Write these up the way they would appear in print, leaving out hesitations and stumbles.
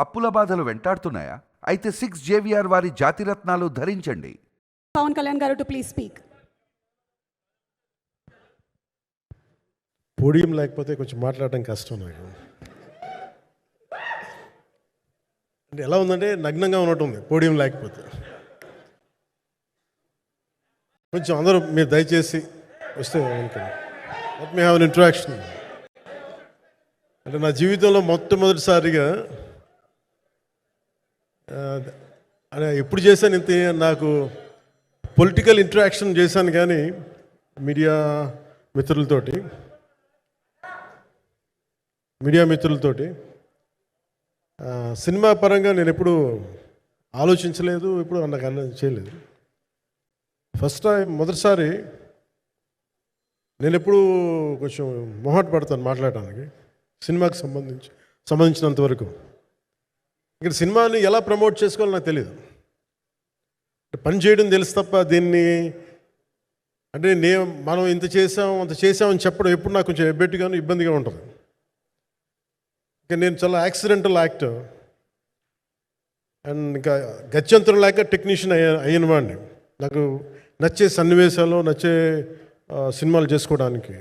అప్పుల బాధలు వెంటాడుతున్నాయా? అయితే 6 జేవిఆర్ వారి జాతిరత్నాలు ధరించండి. పవన్ కళ్యాణ్ గారు టు ప్లీజ్ స్పీక్. పోడియం లేకపోతే కొంచెం మాట్లాడడం కష్టం నాకు. అంటే ఎలా ఉందంటే నగ్నంగా ఉన్నట్టుంది పోడియం లేకపోతే. కొంచెం అందరూ మీరు దయచేసి వస్తే let me have an interaction. అంటే నా జీవితంలో మొట్టమొదటిసారిగా అంటే ఎప్పుడు చేశాను ఇంత, నాకు పొలిటికల్ ఇంటరాక్షన్ చేశాను కానీ మీడియా మిత్రులతోటి సినిమా పరంగా నేను ఎప్పుడు ఆలోచించలేదు, ఎప్పుడు నాకు చేయలేదు. ఫస్ట్ టైం మొదటిసారి నేను ఎప్పుడు కొంచెం మొహాట పడతాను మాట్లాడటానికి సినిమాకి సంబంధించినంత వరకు. ఇక్కడ సినిమాని ఎలా ప్రమోట్ చేసుకోవాలో నాకు తెలియదు. పని చేయడం తెలుసు తప్ప దీన్ని అంటే మనం ఇంత చేసామని చెప్పడం ఎప్పుడు నాకు కొంచెం ఎబ్బెట్టుగాను ఇబ్బందిగా ఉంటుంది. ఇంకా నేను చాలా యాక్సిడెంటల్ యాక్టర్ అండ్ ఇంకా గత్యంతరం లేక టెక్నీషియన్ అయిన వాడిని. నాకు నచ్చే సన్నివేశాలు, నచ్చే సినిమాలు చేసుకోవడానికి.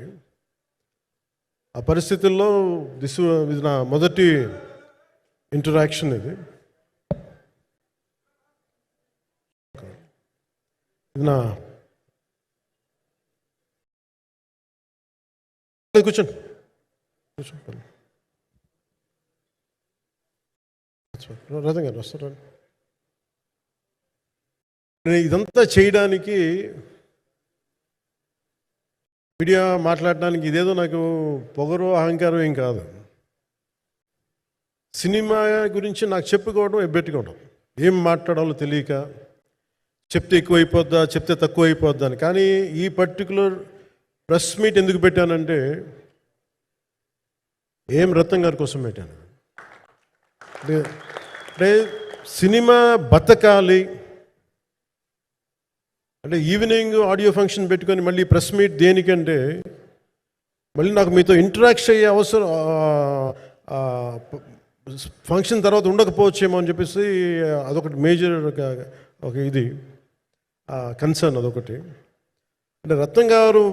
ఆ పరిస్థితుల్లో ఇది నా మొదటి ఇంటరాక్షన్. ఇది నా కూర్చోండి. రథం గారు వస్తారు. ఇదంతా చేయడానికి, మీడియా మాట్లాడడానికి ఇదేదో నాకు పొగరు అహంకారం ఏం కాదు. సినిమా గురించి నాకు చెప్పుకోవడం ఎబ్బెట్టుకోవడం, ఏం మాట్లాడాలో తెలియక, చెప్తే ఎక్కువైపోద్దా చెప్తే తక్కువ అయిపోద్దా అని. కానీ ఈ పర్టికులర్ ప్రెస్ మీట్ ఎందుకు పెట్టానంటే ఏం రత్నం గారి కోసం పెట్టాను. అంటే సినిమా బతకాలి అంటే ఈవినింగ్ ఆడియో ఫంక్షన్ పెట్టుకొని మళ్ళీ ప్రెస్ మీట్ దేనికంటే మళ్ళీ నాకు మీతో ఇంటరాక్ట్ అయ్యే అవసరం ఫంక్షన్ తర్వాత ఉండకపోవచ్చేమో అని చెప్పేసి అదొకటి మేజర్ ఒక ఇది కన్సర్న్. అదొకటి. అంటే రత్నం గారు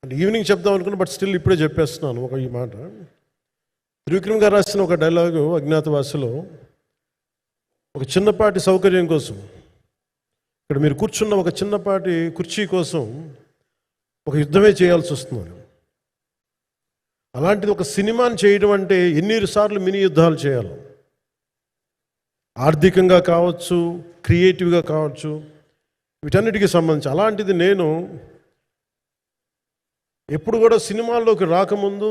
అంటే ఈవినింగ్ చెప్దాం అనుకున్నా, బట్ స్టిల్ ఇప్పుడే చెప్పేస్తున్నాను ఈ మాట. త్రివిక్రమ్ గారు రాసిన ఒక డైలాగు అజ్ఞాతవాసిలో, ఒక చిన్నపాటి సౌకర్యం కోసం, ఇక్కడ మీరు కూర్చున్న ఒక చిన్నపాటి కుర్చీ కోసం ఒక యుద్ధమే చేయాల్సి వస్తుంది. అలాంటిది ఒక సినిమాని చేయడం అంటే ఎన్నిసార్లు మినీ యుద్ధాలు చేయాలి, ఆర్థికంగా కావచ్చు, క్రియేటివ్గా కావచ్చు, వీటన్నిటికీ సంబంధించి. అలాంటిది నేను ఎప్పుడు కూడా సినిమాల్లోకి రాకముందు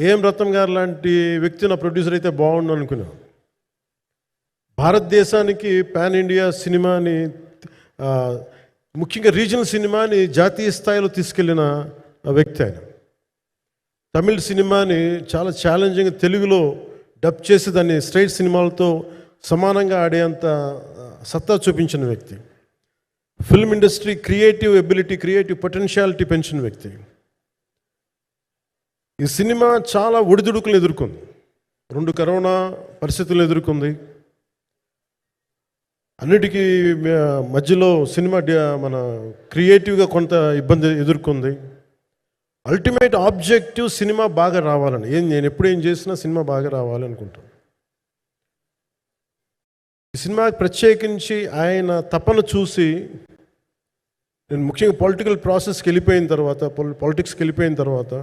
ఏం రత్నం గారు లాంటి వ్యక్తి నా ప్రొడ్యూసర్ అయితే బాగుండు అనుకున్నాను. భారతదేశానికి పాన్ ఇండియా సినిమాని, ముఖ్యంగా రీజనల్ సినిమాని జాతీయ స్థాయిలో తీసుకెళ్ళిన వ్యక్తి ఆయన. తమిళ సినిమాని చాలా ఛాలెంజింగ్ తెలుగులో డబ్ చేసి దాన్ని స్ట్రైట్ సినిమాలతో సమానంగా ఆడేంత సత్తా చూపించిన వ్యక్తి. Film industry creative ability, creative potentiality పెంచిన వ్యక్తి. ఈ సినిమా చాలా ఒడిదుడుకులు ఎదుర్కొంది, 2 కరోనా పరిస్థితులు ఎదుర్కొంది. అన్నిటికీ మధ్యలో సినిమా మన క్రియేటివ్గా కొంత ఇబ్బంది ఎదుర్కొంది. అల్టిమేట్ ఆబ్జెక్టివ్ సినిమా బాగా రావాలని, నేను ఎప్పుడు ఏం చేసినా సినిమా బాగా రావాలి అనుకుంటాను. ఈ సినిమాకి ప్రత్యేకించి ఆయన తపన చూసి నేను ముఖ్యంగా పొలిటికల్ ప్రాసెస్కి వెళ్ళిపోయిన తర్వాత, పాలిటిక్స్కి వెళ్ళిపోయిన తర్వాత,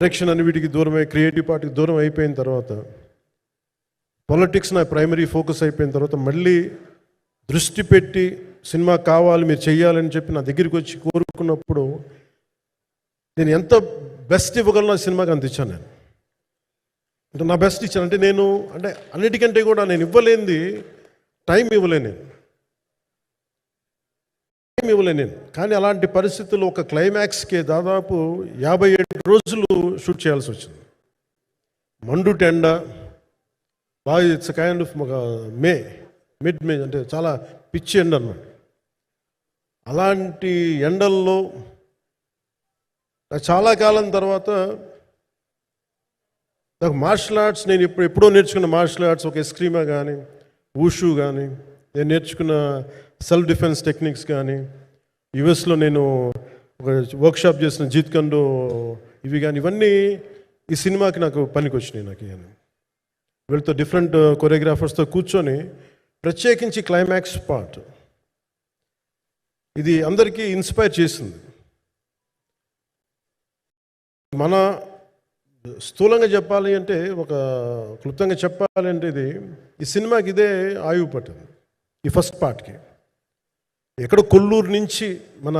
డైరెక్షన్ అని వీటికి దూరమై క్రియేటివ్ పార్టీకి దూరం అయిపోయిన తర్వాత, పాలిటిక్స్ నా ప్రైమరీ ఫోకస్ అయిపోయిన తర్వాత, మళ్ళీ దృష్టి పెట్టి సినిమా కావాలి మీరు చెయ్యాలని చెప్పి నా దగ్గరికి వచ్చి కోరుకున్నప్పుడు నేను ఎంత బెస్ట్ ఇవ్వగలను ఆ సినిమాకి అంత ఇచ్చాను. నేను అంటే నా బెస్ట్ ఇచ్చాను. అంటే నేను అంటే అన్నిటికంటే కూడా నేను ఇవ్వలేనిది టైం ఇవ్వలేను నేను. కానీ అలాంటి పరిస్థితుల్లో ఒక క్లైమాక్స్కి దాదాపు 57 రోజులు షూట్ చేయాల్సి వచ్చింది. మండు టెండ బాగా, ఇట్స్ కైండ్ ఆఫ్ మిడ్ మే అంటే చాలా పిచ్చి ఎండ అన్నమాట. అలాంటి ఎండల్లో చాలా కాలం తర్వాత నాకు మార్షల్ ఆర్ట్స్ నేను ఎప్పుడో నేర్చుకున్న మార్షల్ ఆర్ట్స్, ఒక ఎస్క్రీమా కానీ, ఊషు కానీ, నేను నేర్చుకున్న సెల్ఫ్ డిఫెన్స్ టెక్నిక్స్ కానీ, యుఎస్లో నేను ఒక వర్క్షాప్ చేసిన జీత్ కండో ఇవి కానీ, ఇవన్నీ ఈ సినిమాకి నాకు పనికి వచ్చినాయి. నాకు ఇవన్నీ వీళ్ళతో డిఫరెంట్ కొరియోగ్రాఫర్స్తో కూర్చొని, ప్రత్యేకించి క్లైమాక్స్ పార్ట్ ఇది అందరికీ ఇన్స్పైర్ చేసింది. మన స్థూలంగా చెప్పాలి అంటే, ఒక క్లుప్తంగా చెప్పాలి అంటే, ఈ సినిమాకి ఇదే ఆయువు పట్టింది. ఈ ఫస్ట్ పార్ట్కి ఎక్కడ కొల్లూరు నుంచి, మన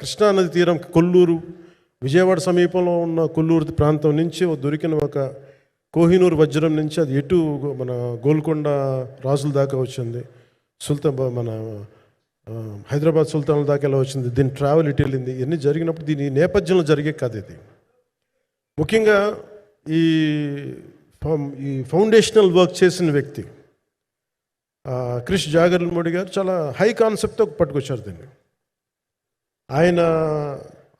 కృష్ణానది తీరం కొల్లూరు, విజయవాడ సమీపంలో ఉన్న కొల్లూరు ప్రాంతం నుంచి దొరికిన ఒక కోహినూరు వజ్రం నుంచి అది ఎటు మన గోల్కొండ రాజుల దాకా వచ్చింది, మన హైదరాబాద్ సుల్తాన్ల దాకా ఎలా వచ్చింది, దీని ట్రావెల్ ఇటు వెళ్ళింది. ఇవన్నీ జరిగినప్పుడు దీని నేపథ్యంలో జరిగే కథ ఇది. ముఖ్యంగా ఈ ఫౌండేషనల్ వర్క్ చేసిన వ్యక్తి క్రిష్ జాగర్లమూడి గారు చాలా హై కాన్సెప్ట్తో పట్టుకొచ్చారు దీన్ని.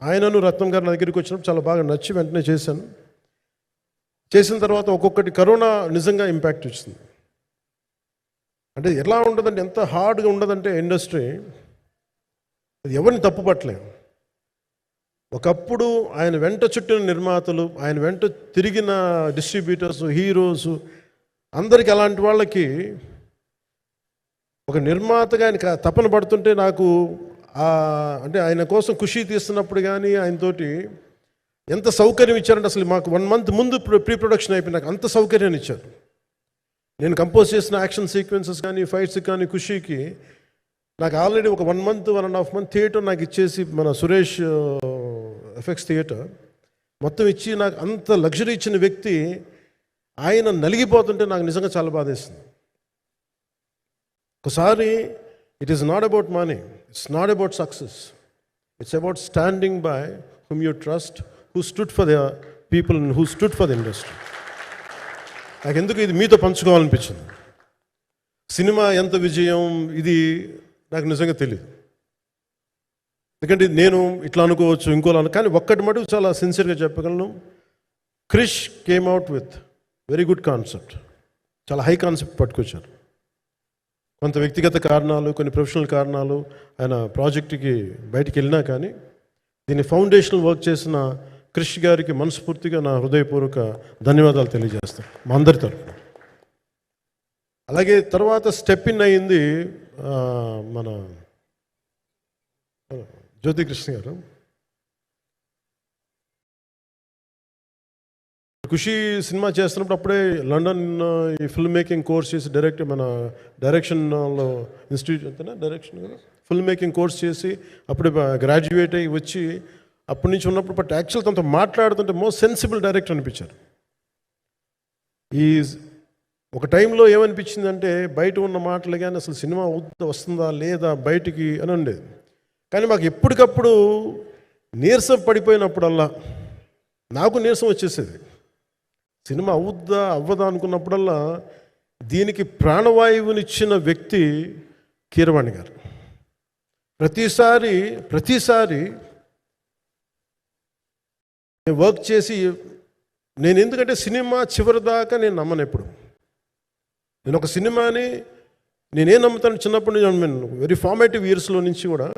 ఆయనను రత్నం గారు నా దగ్గరికి వచ్చినప్పుడు చాలా బాగా నచ్చి వెంటనే చేశాను. చేసిన తర్వాత ఒక్కొక్కటి కరోనా నిజంగా ఇంపాక్ట్ వచ్చింది. అంటే ఎలా ఉండదంటే, ఎంత హార్డ్గా ఉండదంటే ఇండస్ట్రీ, అది ఎవరిని తప్పుపట్టలేము. ఒకప్పుడు ఆయన వెంట చుట్టిన నిర్మాతలు, ఆయన వెంట తిరిగిన డిస్ట్రిబ్యూటర్స్, హీరోస్, అందరికి అలాంటి వాళ్ళకి ఒక నిర్మాతగా ఆయన తపన పడుతుంటే నాకు అంటే ఆయన కోసం ఖుషి తీస్తున్నప్పుడు కానీ ఆయనతోటి ఎంత సౌకర్యం ఇచ్చారంటే, అసలు మాకు 1 month ముందు ప్రీ ప్రొడక్షన్ అయిపోయి నాకు అంత సౌకర్యాన్ని ఇచ్చారు. నేను కంపోజ్ చేసిన యాక్షన్ సీక్వెన్సెస్ కానీ, ఫైట్స్ కానీ, ఖుషీకి నాకు ఆల్రెడీ ఒక 1 month 1.5 month థియేటర్ నాకు ఇచ్చేసి, మన సురేష్ ఎఫెక్ట్స్ థియేటర్ మొత్తం ఇచ్చి నాకు అంత లగ్జరీ ఇచ్చిన వ్యక్తి ఆయన నలిగిపోతుంటే నాకు నిజంగా చాలా బాధేస్తుంది. ఒకసారి it is not about money, it's not about success, it's about standing by whom you trust, who stood for the people and who stood for the industry. నాకు ఎందుకు ఇది మీతో పంచుకోవాలనిపించింది. సినిమా ఎంత విజయం ఇది నాకు నిజంగా తెలియదు, ఎందుకంటే నేను ఇట్లా అనుకోవచ్చు, ఇంకోలా కానీ ఒక్కటి మటుకు చాలా సిన్సియర్గా చెప్పగలను. Krish came out with very good concept, చాలా హై కాన్సెప్ట్ పట్టుకొచ్చారు. కొంత వ్యక్తిగత కారణాలు, కొన్ని ప్రొఫెషనల్ కారణాలు ఆయన ప్రాజెక్టుకి బయటికి వెళ్ళినా కానీ, దీన్ని ఫౌండేషనల్ వర్క్ చేసిన క్రిష్ గారికి మనస్ఫూర్తిగా నా హృదయపూర్వక ధన్యవాదాలు తెలియజేస్తాను మా అందరి తరఫున. అలాగే తర్వాత స్టెప్ ఇన్ అయింది మన జ్యోతికృష్ణ గారు. ఖుషి సినిమా చేస్తున్నప్పుడు అప్పుడే లండన్ ఈ ఫిల్మ్ మేకింగ్ కోర్స్ చేసి మన డైరెక్షన్లో ఇన్స్టిట్యూట్ అంతేనా డైరెక్షన్ ఫిల్మ్ మేకింగ్ కోర్స్ చేసి అప్పుడే గ్రాడ్యుయేట్ అయ్యి వచ్చి అప్పటి నుంచి ఉన్నప్పుడు బట్ యాక్చువల్ తనతో మాట్లాడుతుంటే మోస్ట్ సెన్సిబుల్ డైరెక్టర్ అనిపించారు. ఈ ఒక టైంలో ఏమనిపించిందంటే, బయట ఉన్న మాటలు కానీ అసలు సినిమా వస్తుందా లేదా బయటికి అని ఉండేది. కానీ మాకు ఎప్పటికప్పుడు నీరసం పడిపోయినప్పుడల్లా, నాకు నీరసం వచ్చేసేది. సినిమా అవుద్దా అవ్వదా అనుకున్నప్పుడల్లా దీనికి ప్రాణవాయువునిచ్చిన వ్యక్తి కీరవాణి గారు. ప్రతిసారి నేను వర్క్ చేసి, నేను ఎందుకంటే సినిమా చివరిదాకా నేను నమ్మను. ఎప్పుడు నేను ఒక సినిమాని నేనేం నమ్ముతాను, చిన్నప్పటి నుంచి వెరీ ఫార్మేటివ్ ఇయర్స్లో నుంచి కూడా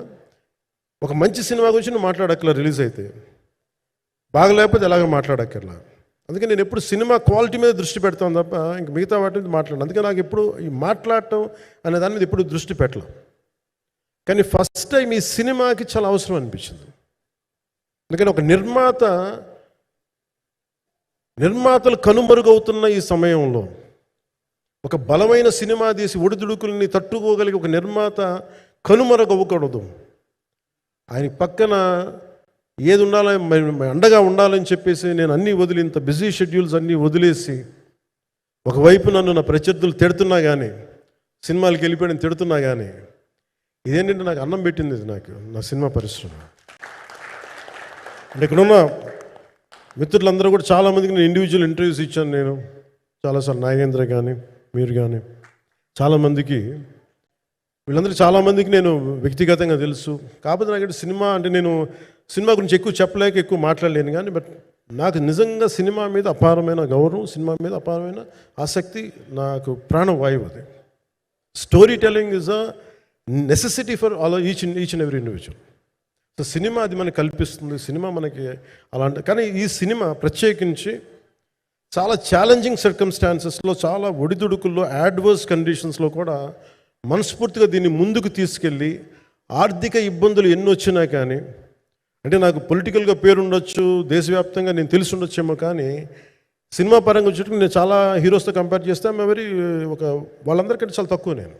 ఒక మంచి సినిమా గురించి నువ్వు మాట్లాడక్కర్లా, రిలీజ్ అయితే బాగలేకపోతే ఎలాగ మాట్లాడక్కర్లా. అందుకే నేను ఎప్పుడు సినిమా క్వాలిటీ మీద దృష్టి పెడతాను తప్ప ఇంక మిగతా వాటి మీద మాట్లాడను. అందుకే నాకు ఎప్పుడు ఈ మాట్లాడటం అనే దాని మీద ఎప్పుడు దృష్టి పెట్టలేం. కానీ ఫస్ట్ టైం ఈ సినిమాకి చాలా అవసరం అనిపించింది. ఎందుకంటే ఒక నిర్మాతలు కనుమరుగవుతున్న ఈ సమయంలో ఒక బలమైన సినిమా తీసి ఒడిదుడుకుల్ని తట్టుకోగలిగి ఒక నిర్మాత కనుమరుగవ్వకూడదు. ఆయన పక్కన ఏది ఉండాలని, అండగా ఉండాలని చెప్పేసి నేను అన్నీ వదిలి, ఇంత బిజీ షెడ్యూల్స్ అన్నీ వదిలేసి, ఒకవైపు నన్ను నా ప్రత్యర్థులు తిడుతున్నా కానీ, సినిమాలకి వెళ్ళిపోయిన తిడుతున్నా కానీ, ఇదేంటంటే నాకు అన్నం పెట్టింది ఇది నాకు నా సినిమా పరిశ్రమ. అంటే ఇక్కడున్న మిత్రులందరూ కూడా చాలామందికి నేను ఇండివిజువల్ ఇంటర్వ్యూస్ ఇచ్చాను. నేను చాలాసార్లు నాగేంద్ర కానీ మీరు కానీ చాలామందికి, వీళ్ళందరికీ చాలామందికి నేను వ్యక్తిగతంగా తెలుసు. కాకపోతే నాకు సినిమా అంటే నేను సినిమా గురించి ఎక్కువ చెప్పలేక ఎక్కువ మాట్లాడలేను. కానీ బట్ నాకు నిజంగా సినిమా మీద అపారమైన గౌరవం, సినిమా మీద అపారమైన ఆసక్తి, నాకు ప్రాణవాయువు అది. Story telling is a necessity for all each and every individual. So cinema అది మనకి కల్పిస్తుంది, సినిమా మనకి అలాంటి. కానీ ఈ సినిమా ప్రత్యేకించి చాలా ఛాలెంజింగ్ సర్కమ్స్టాన్సెస్లో, చాలా ఒడిదుడుకుల్లో, యాడ్వర్స్ కండిషన్స్లో కూడా మనస్ఫూర్తిగా దీన్ని ముందుకు తీసుకెళ్ళి, ఆర్థిక ఇబ్బందులు ఎన్ని వచ్చినా కానీ, అంటే నాకు పొలిటికల్గా పేరుండొచ్చు, దేశవ్యాప్తంగా నేను తెలిసి ఉండొచ్చేమో, కానీ సినిమా పరంగా వచ్చేటప్పుడు నేను చాలా హీరోస్తో కంపేర్ చేస్తే వాళ్ళందరికంటే చాలా తక్కువ నేను.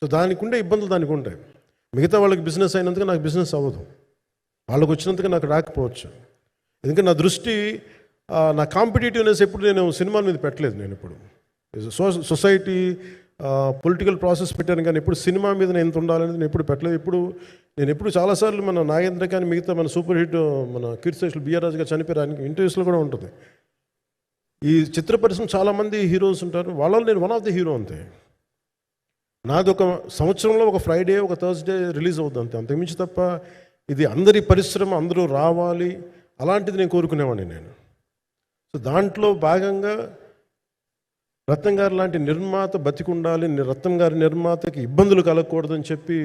సో దానికి ఉండే ఇబ్బందులు దానికి ఉంటాయి. మిగతా వాళ్ళకి బిజినెస్ అయినందుకు నాకు బిజినెస్ అవ్వదు, వాళ్ళకి వచ్చినందుకు నాకు రాకపోవచ్చు. ఎందుకంటే నా దృష్టి, నా కాంపిటేటివ్నెస్ ఎప్పుడు నేను సినిమాల మీద పెట్టలేదు. నేను ఇప్పుడు సొసైటీ, పొలిటికల్ ప్రాసెస్ పెట్టాను, కానీ ఎప్పుడు సినిమా మీద నేను ఎంత ఉండాలనేది నేను ఎప్పుడు పెట్టలేదు. నేను ఎప్పుడు చాలాసార్లు మన నాగేంద్ర కానీ మిగతా మన సూపర్ హిట్ మన కీర్తిశేషులు బిఆర్ రాజు గారు చనిపోయారు ఇంటర్వ్యూస్లో కూడా ఉంటుంది. ఈ చిత్ర పరిశ్రమ చాలామంది హీరోస్ ఉంటారు, వాళ్ళలో నేను వన్ ఆఫ్ ది హీరో అంతే. నాది ఒక సంవత్సరంలో ఒక ఫ్రైడే, ఒక థర్స్డే రిలీజ్ అవుతుంది అంతే, అంతకుమించి తప్ప ఇది అందరి పరిశ్రమ, అందరూ రావాలి అలాంటిది నేను కోరుకునేవాడిని నేను. సో దాంట్లో భాగంగా రత్నం గారు లాంటి నిర్మాత బతికుండాలి, రత్నం గారి నిర్మాతకి ఇబ్బందులు కలగకూడదని చెప్పి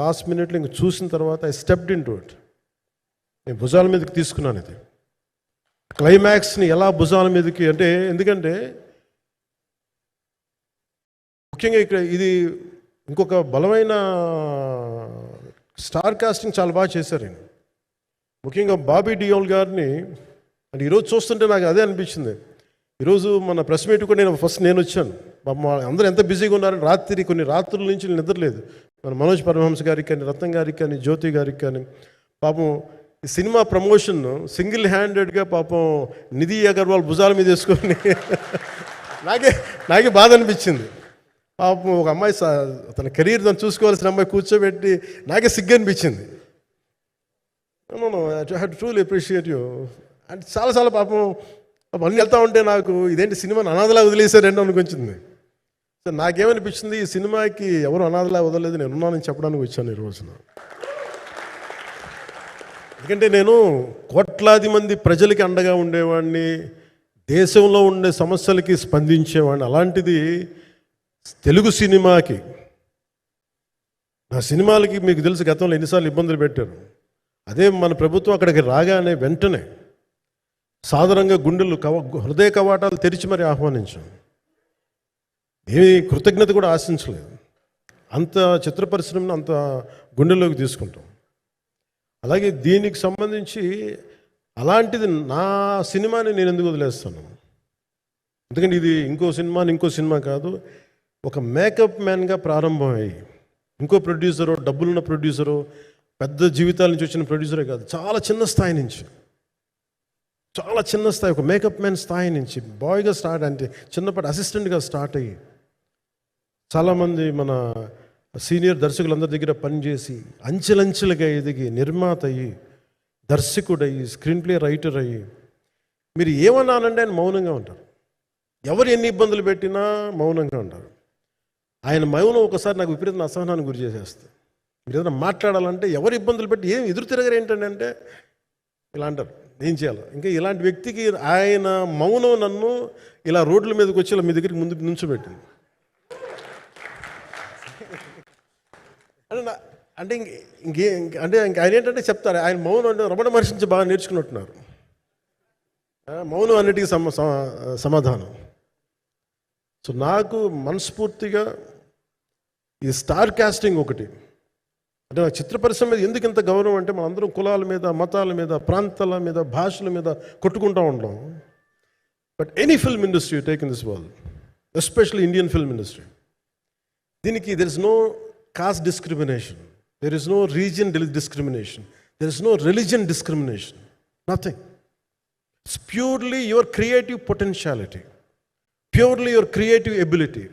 లాస్ట్ మినిట్లో ఇంక చూసిన తర్వాత I stepped in to it. నేను భుజాల మీదకి తీసుకున్నాను ఇది. క్లైమాక్స్ని ఎలా భుజాల మీదకి అంటే, ఎందుకంటే ముఖ్యంగా ఇక్కడ ఇది ఇంకొక బలమైన స్టార్ కాస్టింగ్ చాలా బాగా చేశారు నేను. ముఖ్యంగా బాబీ డియోల్ గారిని అంటే ఈరోజు చూస్తుంటే నాకు అదే అనిపించింది. ఈరోజు మన ప్రెస్ మీట్ కూడా నేను వచ్చాను. అందరూ ఎంత బిజీగా ఉన్నారని కొన్ని రాత్రుల నుంచి నిద్రలేదు. మన మనోజ్ పరమహంస గారికి కానీ, రత్నం గారికి కానీ, జ్యోతి గారికి కానీ, పాపం ఈ సినిమా ప్రమోషన్ సింగిల్ హ్యాండెడ్గా పాపం నిధి అగర్వాల్ భుజాల మీద వేసుకొని నాకే బాధ అనిపించింది. పాపం ఒక అమ్మాయి తన కెరీర్ తను చూసుకోవాల్సిన అమ్మాయి కూర్చోబెట్టి నాకే సిగ్గు అనిపించింది. I have to truly appreciate you. అంటే చాలా పాపం అన్నీ వెళ్తూ ఉంటే నాకు ఇదేంటి సినిమాని అనాథలా వదిలేశారంటే అనిపించింది. సో నాకేమనిపించింది, ఈ సినిమాకి ఎవరు అనాథలా వదలలేదు, నేను ఉన్నానని చెప్పడానికి వచ్చాను ఈ రోజున. ఎందుకంటే నేను కోట్లాది మంది ప్రజలకి అండగా ఉండేవాడిని, దేశంలో ఉండే సమస్యలకి స్పందించేవాడిని. అలాంటిది తెలుగు సినిమాకి, నా సినిమాలకి మీకు తెలుసు గతంలో ఎన్నిసార్లు ఇబ్బందులు పెట్టారు. అదే మన ప్రభుత్వం అక్కడికి రాగానే వెంటనే సాధారణంగా హృదయ కవాటాలు తెరిచి మరి ఆహ్వానించాం. ఏమీ కృతజ్ఞత కూడా ఆశించలేదు. అంత చిత్ర పరిశ్రమను అంత గుండెల్లోకి తీసుకుంటాం. అలాగే దీనికి సంబంధించి అలాంటిది నా సినిమాని నేను ఎందుకు వదిలేస్తాను? ఎందుకంటే ఇది ఇంకో సినిమా కాదు. ఒక మేకప్ మ్యాన్గా ప్రారంభమయ్యి ఇంకో ప్రొడ్యూసరు, డబ్బులున్న ప్రొడ్యూసరు, పెద్ద జీవితాల నుంచి వచ్చిన ప్రొడ్యూసరే కాదు, చాలా చిన్న స్థాయి నుంచి, ఒక మేకప్ మ్యాన్ స్థాయి నుంచి బాయ్గా స్టార్ట్, అంటే చిన్నప్పటి అసిస్టెంట్గా స్టార్ట్ అయ్యి చాలామంది మన సీనియర్ దర్శకులందరి దగ్గర పనిచేసి అంచెలంచెలుగా ఎదిగి నిర్మాత అయ్యి, దర్శకుడయ్యి, స్క్రీన్ ప్లే రైటర్ అయ్యి, మీరు ఏమన్నానంటే ఆయన మౌనంగా ఉంటారు. ఎవరు ఎన్ని ఇబ్బందులు పెట్టినా మౌనంగా ఉంటారు. ఆయన మౌనం ఒకసారి నాకు విపరీత అసహనానికి గురి చేసేస్తుంది. మీరు ఏదైనా మాట్లాడాలంటే ఎవరు ఇబ్బందులు పెట్టి ఏం ఎదురు తిరగరు ఏంటంటే ఇలా అంటారు, ఏం చేయాలి. ఇంకా ఇలాంటి వ్యక్తికి ఆయన మౌనం నన్ను ఇలా రోడ్ల మీదకి వచ్చి ఇలా మీ దగ్గరికి ముందు నుంచోబెట్టింది. అంటే ఆయన ఏంటంటే చెప్తారు, ఆయన మౌనం అంటే రమణ మహర్షి నుంచి బాగా నేర్చుకున్నట్టున్నారు. మౌనం అన్నిటికీ సమాధానం. సో నాకు మనస్ఫూర్తిగా ఈ స్టార్ కాస్టింగ్ ఒకటి అంటే నాకు చిత్ర పరిశ్రమ మీద ఎందుకు ఇంత గౌరవం అంటే, మనందరం కులాల మీద, మతాల మీద, ప్రాంతాల మీద, భాషల మీద కొట్టుకుంటూ ఉంటాం. But any film industry take in this world, especially Indian film industry, దీనికి there is no caste discrimination, there is no region discrimination, there is no religion discrimination, nothing. It's purely your creative potentiality, purely your creative ability.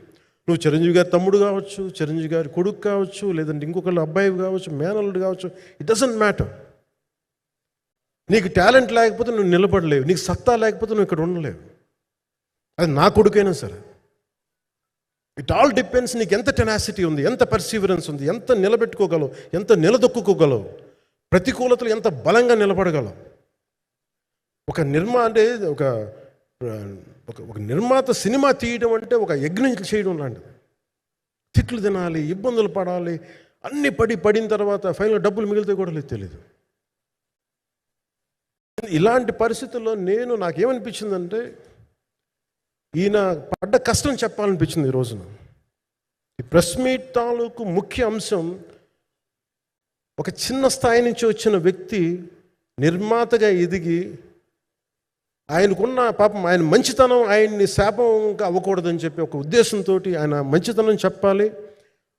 నువ్వు చిరంజీవి గారి తమ్ముడు కావచ్చు, చిరంజీవి గారి కొడుకు కావచ్చు, లేదంటే ఇంకొకళ్ళు అబ్బాయి కావచ్చు, మేనల్లుడు కావచ్చు, ఇట్ డజంట్ మ్యాటర్. నీకు టాలెంట్ లేకపోతే నువ్వు నిలబడలేవు, నీకు సత్తా లేకపోతే నువ్వు ఇక్కడ ఉండలేవు. అది నా కొడుకైనా సరే. ఇట్ ఆల్ డిపెండ్స్ నీకు ఎంత టెనాసిటీ ఉంది, ఎంత పర్సీవరెన్స్ ఉంది, ఎంత నిలబెట్టుకోగలవు, ఎంత నిలదొక్కుకోగలవు, ప్రతికూలతలు ఎంత బలంగా నిలబడగలవు. ఒక అంటే ఒక నిర్మాత సినిమా తీయడం అంటే ఒక యజ్ఞం చేయడం లాంటిది. తిట్లు తినాలి, ఇబ్బందులు పడాలి, అన్ని పడిన తర్వాత ఫైనల్ డబ్బులు మిగిలితే కూడా తెలియదు. ఇలాంటి పరిస్థితుల్లో నాకేమనిపించిందంటే ఈయన పడ్డ కష్టం చెప్పాలనిపించింది ఈ రోజున. ఈ ప్రెస్ మీట్ తాలూకు ముఖ్య అంశం ఒక చిన్న స్థాయి నుంచి వచ్చిన వ్యక్తి నిర్మాతగా ఎదిగి ఆయనకున్న పాపం ఆయన మంచితనం ఆయన్ని శాపంగా అవ్వకూడదని చెప్పి ఒక ఉద్దేశంతో ఆయన మంచితనం చెప్పాలి,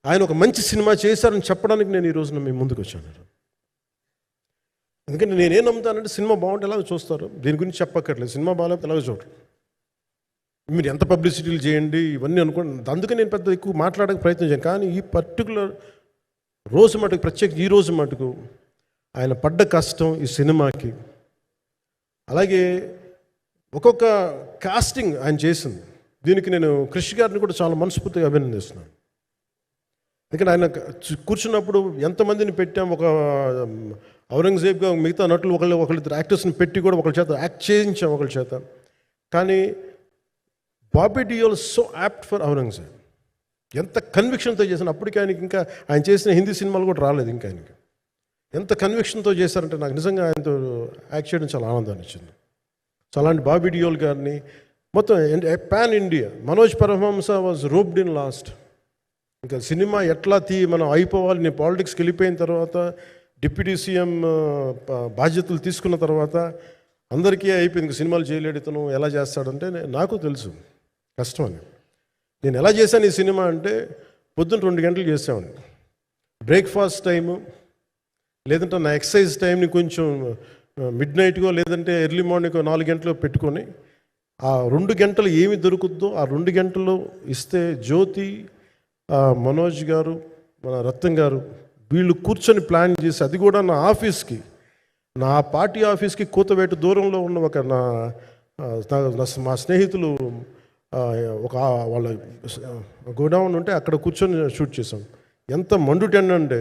ఆయన ఒక మంచి సినిమా చేశారని చెప్పడానికి నేను ఈ రోజున మీ ముందుకు వచ్చాను. ఎందుకంటే నేనేం నమ్ముతానంటే సినిమా బాగుంటే ఎలాగో చూస్తారు, దీని గురించి చెప్పక్కర్లేదు. సినిమా బాగాలేకపోతే ఎలాగో చూడరు, మీరు ఎంత పబ్లిసిటీలు చేయండి ఇవన్నీ అనుకోండి. అందుకే నేను పెద్ద ఎక్కువ మాట్లాడక ప్రయత్నం చేయను. కానీ ఈ పర్టికులర్ రోజు మటుకు, ప్రత్యేక ఈ రోజు మటుకు ఆయన పడ్డ కష్టం ఈ సినిమాకి, అలాగే ఒక్కొక్క కాస్టింగ్ ఆయన చేసింది, దీనికి నేను క్రిష్ గారిని కూడా చాలా మనస్ఫూర్తిగా అభినందిస్తున్నాను. ఎందుకంటే ఆయన కూర్చున్నప్పుడు ఎంతమందిని పెట్టాం, ఒక ఔరంగజేబ్గా మిగతా నటులు ఒకళ్ళిద్దరు యాక్టర్స్ని పెట్టి కూడా ఒకళ్ళ చేత యాక్ట్ చేయించాం ఒకళ్ళ చేత. కానీ Bobby Deol so apt for Aurangzeb, ఎంత కన్విక్షన్తో చేశాను. అప్పటికి ఆయనకి ఇంకా ఆయన చేసిన హిందీ సినిమాలు కూడా రాలేదు ఇంకా ఆయనకి. ఎంత కన్విక్షన్తో చేశారంటే నాకు నిజంగా ఆయనతో యాక్ట్ చేయడం చాలా ఆనందాన్ని ఇచ్చింది. సో అలాంటి బాబీ డియోల్ గారిని మొత్తం pan India, Manoj Paramahamsa was roped in last. ఇంకా సినిమా ఎట్లా మనం అయిపోవాలి, నేను పాలిటిక్స్కి వెళ్ళిపోయిన తర్వాత డిప్యూటీ సీఎం బాధ్యతలు తీసుకున్న తర్వాత అందరికీ అయిపోయింది, ఇంకా సినిమాలు చేయలేడు ఇతను, ఎలా చేస్తాడంటే నాకు తెలుసు కష్టం అని. నేను ఎలా చేశాను ఈ సినిమా అంటే పొద్దున్న 2 గంటలు చేసామని, బ్రేక్ఫాస్ట్ టైము లేదంటే నా ఎక్సర్సైజ్ టైంని కొంచెం మిడ్ నైట్గో లేదంటే ఎర్లీ మార్నింగ్ 4 గంటలు పెట్టుకొని ఆ 2 గంటలు ఏమి దొరుకుద్దో ఆ 2 గంటలు ఇస్తే జ్యోతి, మనోజ్ గారు, మన రత్నం గారు వీళ్ళు కూర్చొని ప్లాన్ చేసి, అది కూడా నా ఆఫీస్కి, నా పార్టీ ఆఫీస్కి కూతవేటు దూరంలో ఉన్న ఒక మా స్నేహితులు ఒక వాళ్ళ గోడౌన్ ఉంటే అక్కడ కూర్చొని షూట్ చేసాం. ఎంత మండుటెండంటే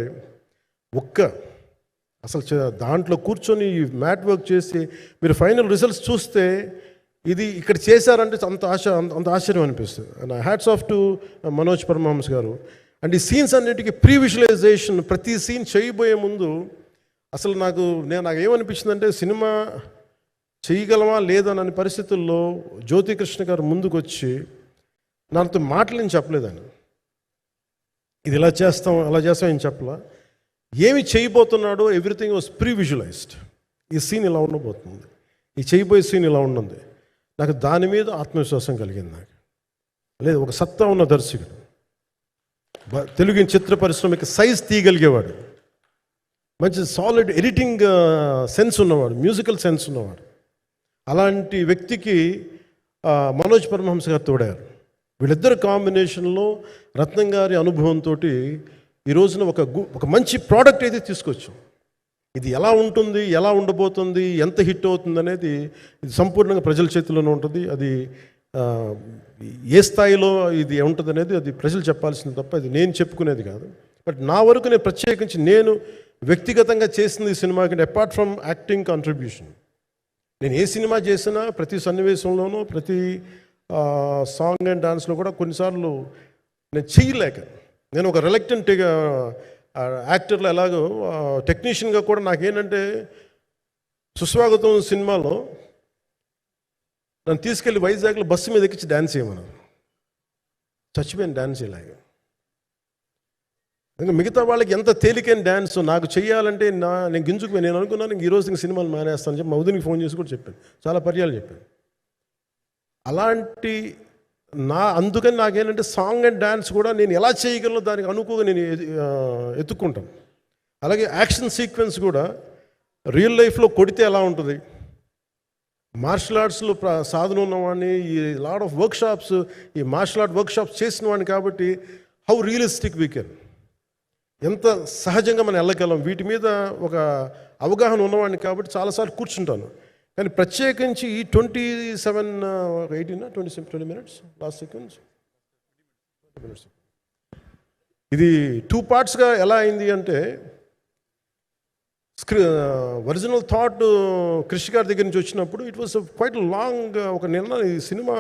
అసలు దాంట్లో కూర్చొని మ్యాట్ వర్క్ చేసి మీరు ఫైనల్ రిజల్ట్స్ చూస్తే ఇది ఇక్కడ చేశారంటే అంత ఆశ్చర్యం అనిపిస్తుంది. And hats off to Manoj Paramahamsa garu. And ఈ సీన్స్ అన్నిటికీ ప్రీ విజువలైజేషన్, ప్రతి సీన్ చేయబోయే ముందు అసలు నాకు ఏమనిపించిందంటే సినిమా చేయగలమా లేదనని పరిస్థితుల్లో జ్యోతికృష్ణ గారు ముందుకు వచ్చి నాతో మాటలు నేను చెప్పలేదని, ఇది ఇలా చేస్తాం అలా చేస్తాం ఏం చెప్పలా, ఏమి చేయబోతున్నాడో ఎవ్రీథింగ్ వాజ్ ప్రీ విజువలైజ్డ్. ఈ సీన్ ఇలా ఉండబోతుంది, ఈ చేయబోయే సీన్ ఇలా ఉన్నది. నాకు దాని మీద ఆత్మవిశ్వాసం కలిగింది. నాకు లేదు, ఒక సత్తా ఉన్న దర్శకుడు, తెలుగు చిత్ర పరిశ్రమకి సైజ్ తీయగలిగేవాడు, మంచి సాలిడ్ ఎడిటింగ్ సెన్స్ ఉన్నవాడు, మ్యూజికల్ సెన్స్ ఉన్నవాడు. అలాంటి వ్యక్తికి మనోజ్ పరమహంస గారు తోడారు. వీళ్ళిద్దరు కాంబినేషన్లో రత్నం గారి అనుభవంతో ఈ రోజున ఒక మంచి ప్రోడక్ట్ అయితే తీసుకొచ్చాం. ఇది ఎలా ఉంటుంది, ఎలా ఉండబోతుంది, ఎంత హిట్ అవుతుంది అనేది ఇది సంపూర్ణంగా ప్రజల చేతిలోనే ఉంటుంది. అది ఏ స్థాయిలో ఇది ఉంటుంది అనేది అది ప్రజలు చెప్పాల్సింది తప్ప ఇది నేను చెప్పుకునేది కాదు. బట్ నా వరకు నేను ప్రత్యేకించి నేను వ్యక్తిగతంగా చేసింది ఈ సినిమాకి అపార్ట్ ఫ్రమ్ యాక్టింగ్ కాంట్రిబ్యూషన్, నేను ఏ సినిమా చేసినా ప్రతి సన్నివేశంలోనూ ప్రతి సాంగ్ అండ్ డాన్స్లో కూడా కొన్నిసార్లు నేను చేయలేక, నేను ఒక రిలక్టెంట్ యాక్టర్లో ఎలాగో టెక్నీషియన్గా కూడా నాకేంటంటే సుస్వాగతం సినిమాలో నన్ను తీసుకెళ్ళి వైజాగ్లో బస్సు మీద ఎక్కించి డ్యాన్స్ చేయమన్నారు. చచ్చిపోయాను డ్యాన్స్ చేయలేక. ఇంకా మిగతా వాళ్ళకి ఎంత తేలికైన డ్యాన్స్ నాకు చేయాలంటే నేను గింజుకుపోయి నేను అనుకున్నాను ఈ రోజు సినిమాలు మానేస్తాను చెప్పి మౌదినికి ఫోన్ చేసి కూడా చెప్పాను, చాలా పర్యాలు చెప్పాను. అలాంటి అందుకని నాకేంటంటే సాంగ్ అండ్ డ్యాన్స్ కూడా నేను ఎలా చేయగలను దానికి అనుకోగా నేను ఎత్తుక్కుంటాను. అలాగే యాక్షన్ సీక్వెన్స్ కూడా రియల్ లైఫ్లో కొడితే ఎలా ఉంటుంది, మార్షల్ ఆర్ట్స్లో సాధన ఉన్నవాడిని, ఈ లాట్ ఆఫ్ వర్క్షాప్స్, ఈ మార్షల్ ఆర్ట్ వర్క్షాప్స్ చేసిన వాడిని కాబట్టి హౌ రియలిస్టిక్ వీ కెన్, ఎంత సహజంగా మనం వెళ్ళగలం, వీటి మీద ఒక అవగాహన ఉన్నవాడిని కాబట్టి చాలాసార్లు కూర్చుంటాను. కానీ ప్రత్యేకించి ఈ 20 minutes లాస్ట్ సెకండ్స్ ఇది 2 partsగా ఎలా అయింది అంటే ఒరిజినల్ థాట్ క్రిష్ గారి దగ్గర నుంచి వచ్చినప్పుడు ఇట్ వాస్ క్వైట్ లాంగ్. ఒక నిన్న ఈ సినిమా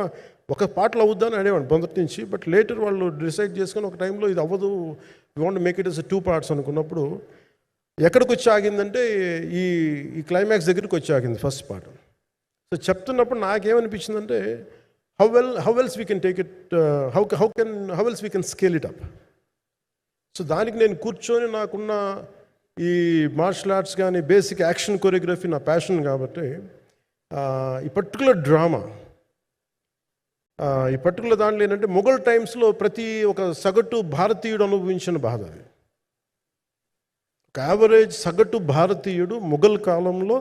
ఒక పాటలో అవుద్దని అనేవాడు మొదటి నుంచి. బట్ లేటర్ వాళ్ళు డిసైడ్ చేసుకొని ఒక టైంలో ఇది అవ్వదు, you want make it is 2 parts అనుకున్నప్పుడు ఎక్కడికి వచ్చి ఆగిందంటే ఈ క్లైమాక్స్ దగ్గరికి వచ్చి ఆగింది ఫస్ట్ పార్ట్. సో చెప్తున్నప్పుడు నాకేమనిపించిందంటే how else we can take it, how else we can scale it up. So దానికి నేను కూర్చొని నాకున్న ఈ మార్షల్ ఆర్ట్స్ కానీ బేసిక్ యాక్షన్ కొరియోగ్రఫీ నా ప్యాషన్ కాబట్టి ఈ పర్టికులర్ డ్రామా, ఈ పర్టికులర్ దాంట్లో ఏంటంటే మొఘల్ టైమ్స్లో ప్రతి ఒక సగటు భారతీయుడు అనుభవించిన బాధ అది. ఒక యావరేజ్ సగటు భారతీయుడు మొఘల్ కాలంలో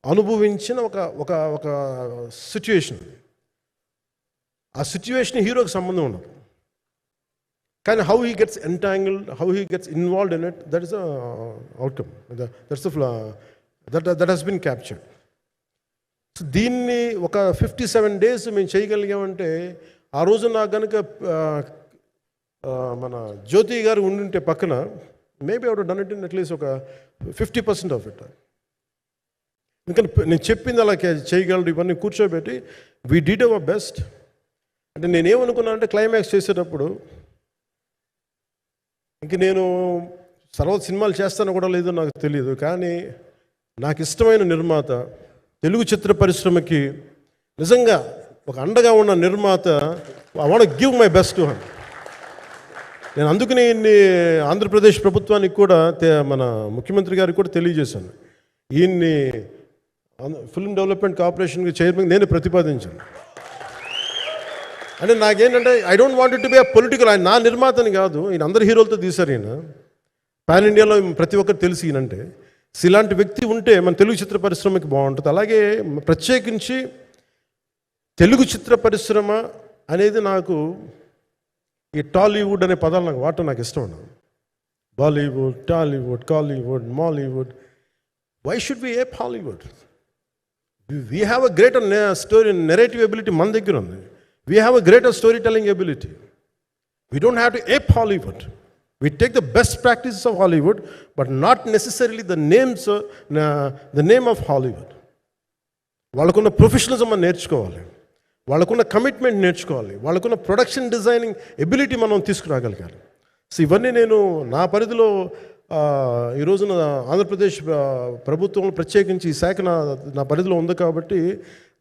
అనుభవించిన ఒక ఒక ఒక సిచ్యువేషన్. ఆ సిచ్యువేషన్ హీరోకి సంబంధం ఉండదు, కానీ how he gets entangled, how he gets involved in it, that is the outcome, that he's been captured. So దీన్ని ఒక 57 days మేము చేయగలిగామంటే, ఆ రోజు నాకు కనుక మన జ్యోతి గారు ఉండుంటే పక్కన, maybe I would done it in at least ఒక 50% ఆఫ్ ఇట్. ఎందుకంటే నేను చెప్పింది అలా చేయగలరు ఇవన్నీ కూర్చోబెట్టి వీ డిడ్ అవర్ బెస్ట్. అంటే నేనేమనుకున్నాను అంటే క్లైమాక్స్ చేసేటప్పుడు ఇంక నేను తర్వాత సినిమాలు చేస్తానో కూడా లేదో నాకు తెలియదు, కానీ నాకు ఇష్టమైన నిర్మాత, తెలుగు చిత్ర పరిశ్రమకి నిజంగా ఒక అండగా ఉన్న నిర్మాత, I want give my best to him. నేను అందుకని ఆంధ్రప్రదేశ్ ప్రభుత్వానికి కూడా మన ముఖ్యమంత్రి గారికి కూడా తెలియజేశాను. ఈయన్ని ఫిల్మ్ డెవలప్మెంట్ కార్పొరేషన్కి చైర్మన్ నేను ప్రతిపాదించాను. అంటే నాకేంటంటే I don't want it to be a political, ఆయన నా నిర్మాతని కాదు, ఈయన అందరు హీరోలతో తీశారు. ఈయన పాన్ ఇండియాలో ప్రతి ఒక్కరు తెలిసి ఈయనంటే, ఇలాంటి వ్యక్తి ఉంటే మన తెలుగు చిత్ర పరిశ్రమకి బాగుంటుంది. అలాగే ప్రత్యేకించి తెలుగు చిత్ర పరిశ్రమ అనేది నాకు ఈ టాలీవుడ్ అనే పదాలు నాకు వాడటం నాకు ఇష్టం ఉండదు. Bollywood, Tollywood, Kollywood, Mollywood, why should we ape Hollywood? We have a greater story narrative ability మన దగ్గర ఉంది. We have a greater story telling ability. We don't have to ape Hollywood. We take the best practices of Hollywood, but not necessarily the name of Hollywood. వాళ్ళకున్న professionalism మనం నేర్చుకోవాలి, వాళ్ళకున్న commitment నేర్చుకోవాలి, వాళ్ళకున్న production designing ability మనం తీసుకురాగలగాలి. So ఇవన్నీ నేను నా పరిధిలో ఈ రోజున ఆంధ్రప్రదేశ్ ప్రభుత్వంలో ప్రత్యేకించి ఈ శాఖ నా పరిధిలో ఉంది కాబట్టి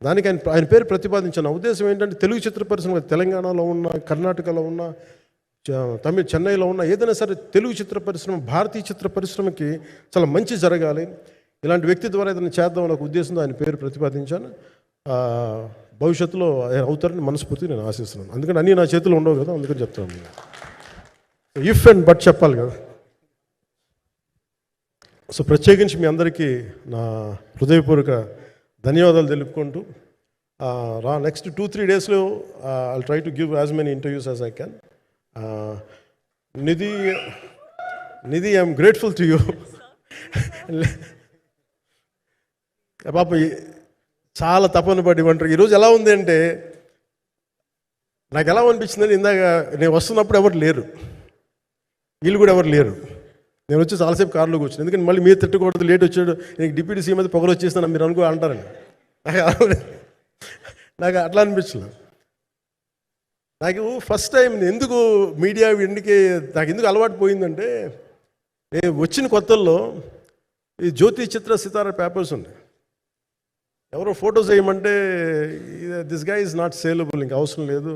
దానికి ఆయన పేరు ప్రతిపాదించాను. ఉద్దేశం ఏంటంటే తెలుగు చిత్ర పరిశ్రమ తెలంగాణలో ఉన్న, కర్ణాటకలో ఉన్న, చెన్నైలో ఉన్న ఏదైనా సరే తెలుగు చిత్ర పరిశ్రమ, భారతీయ చిత్ర పరిశ్రమకి చాలా మంచి జరగాలి, ఇలాంటి వ్యక్తి ద్వారా ఏదైనా చేద్దామని ఒక ఉద్దేశంతో ఆయన పేరు ప్రతిపాదించాను. భవిష్యత్తులో ఆయన అవుతారని మనస్ఫూర్తిగా నేను ఆశిస్తున్నాను. అందుకని అన్నీ నా చేతిలో ఉండవు కదా, అందుకని చెప్తాను. ఇఫ్ అండ్ బట్ చెప్పాలి కదా. సో ప్రత్యేకించి మీ అందరికీ నా హృదయపూర్వక ధన్యవాదాలు తెలుపుకుంటూ నెక్స్ట్ 2-3 daysలో I try to give as many interviews as I can. Nidhi, I'm grateful to you. పాప చాలా తపన పడి ఉంటారు. ఈరోజు ఎలా ఉంది అంటే నాకు ఎలా అనిపించిందని, ఇందాక నేను వస్తున్నప్పుడు ఎవరు లేరు, వీళ్ళు కూడా ఎవరు లేరు. నేను వచ్చి చాలాసేపు కారులో కూర్చున్నాను, ఎందుకంటే మళ్ళీ మీరు తిట్టకూడదు, లేట్ వచ్చాడు, నీకు డిప్యూటీ సీఎం అయితే పొగరు వచ్చేస్తాను మీరు అంటారని. నాకు అట్లా అనిపించలేదు. నాకు ఫస్ట్ టైం ఎందుకు మీడియా నాకు ఎందుకు అలవాటు పోయిందంటే, నేను వచ్చిన కొత్తల్లో ఈ జ్యోతి చిత్ర సితార పేపర్స్ ఉన్నాయి. ఎవరో ఫోటోస్ వేయమంటే this guy is not saleable, ఇంకా అవసరం లేదు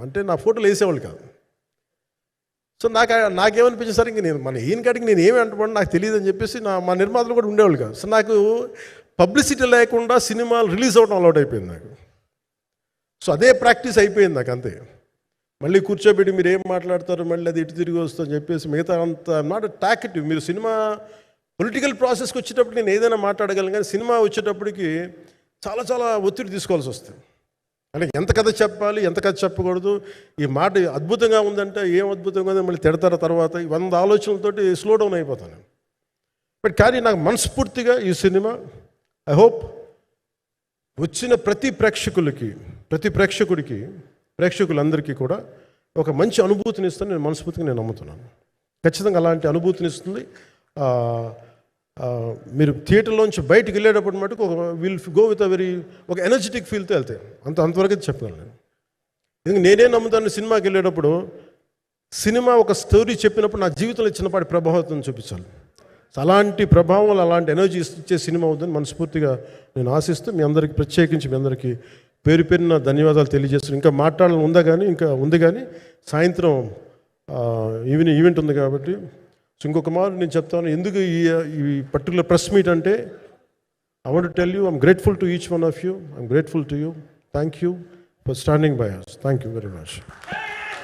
అంటే నా ఫోటోలు వేసేవాళ్ళు కాదు. సో నాకేమనిపించింది, సరే ఇంక నేను మన ఈయన కాడికి నేను ఏమి అంటున్నాను నాకు తెలియదు అని చెప్పేసి మా నిర్మాతలు కూడా ఉండేవాళ్ళు కాదు. సో నాకు పబ్లిసిటీ లేకుండా సినిమాలు రిలీజ్ అవ్వడం అలవాటు అయిపోయింది నాకు. సో అదే ప్రాక్టీస్ అయిపోయింది నాకు, అంతే. మళ్ళీ కూర్చోబెట్టి మీరు ఏం మాట్లాడతారు, మళ్ళీ అది ఇటు తిరిగి వస్తుందని చెప్పేసి మిగతా అంత నాట్ టాకెటివ్. మీరు సినిమా పొలిటికల్ ప్రాసెస్కి వచ్చేటప్పుడు నేను ఏదైనా మాట్లాడగలను, కానీ సినిమా వచ్చేటప్పటికి చాలా చాలా ఒత్తిడి తీసుకోవాల్సి వస్తుంది. అంటే ఎంత కథ చెప్పాలి, ఎంత కథ చెప్పకూడదు, ఈ మాట అద్భుతంగా ఉందంటే ఏం అద్భుతంగా ఉందని మళ్ళీ తిడతారు. తర్వాత 100 ఆలోచనలతోటి స్లో డౌన్ అయిపోతాను. బట్ కానీ నాకు మనస్ఫూర్తిగా ఈ సినిమా ఐ హోప్ వచ్చిన ప్రతి ప్రేక్షకులందరికీ కూడా ఒక మంచి అనుభూతిని ఇస్తాను. నేను మనస్ఫూర్తిగా నమ్ముతున్నాను. ఖచ్చితంగా అలాంటి అనుభూతిని ఇస్తుంది. మీరు థియేటర్లోంచి బయటికి వెళ్ళేటప్పుడు మటుకు will go with a very ఒక ఎనర్జెటిక్ ఫీల్తో వెళ్తాయి. అంతవరకు చెప్పగలను నేను. ఎందుకంటే నేనే నమ్ముతాను, సినిమాకి వెళ్ళేటప్పుడు సినిమా ఒక స్టోరీ చెప్పినప్పుడు నా జీవితంలో చిన్నపాటి ప్రభావం చూపించాలి. అలాంటి ప్రభావం, అలాంటి ఎనర్జీ ఇచ్చే సినిమా అవుతుందని మనస్ఫూర్తిగా నేను ఆశిస్తూ మీ అందరికీ ప్రత్యేకించి మీ అందరికీ పేరు పేరున ధన్యవాదాలు తెలియజేస్తున్నాను. ఇంకా మాట్లాడాలని ఉంది కానీ సాయంత్రం ఈవెంట్ ఉంది కాబట్టి. సో ఇంకొక మారు నేను చెప్తాను ఎందుకు ఈ పర్టికులర్ ప్రెస్ మీట్ అంటే, I want to tell you I'm grateful to each one of you. I'm grateful to you. Thank you for standing by us. Thank you very much.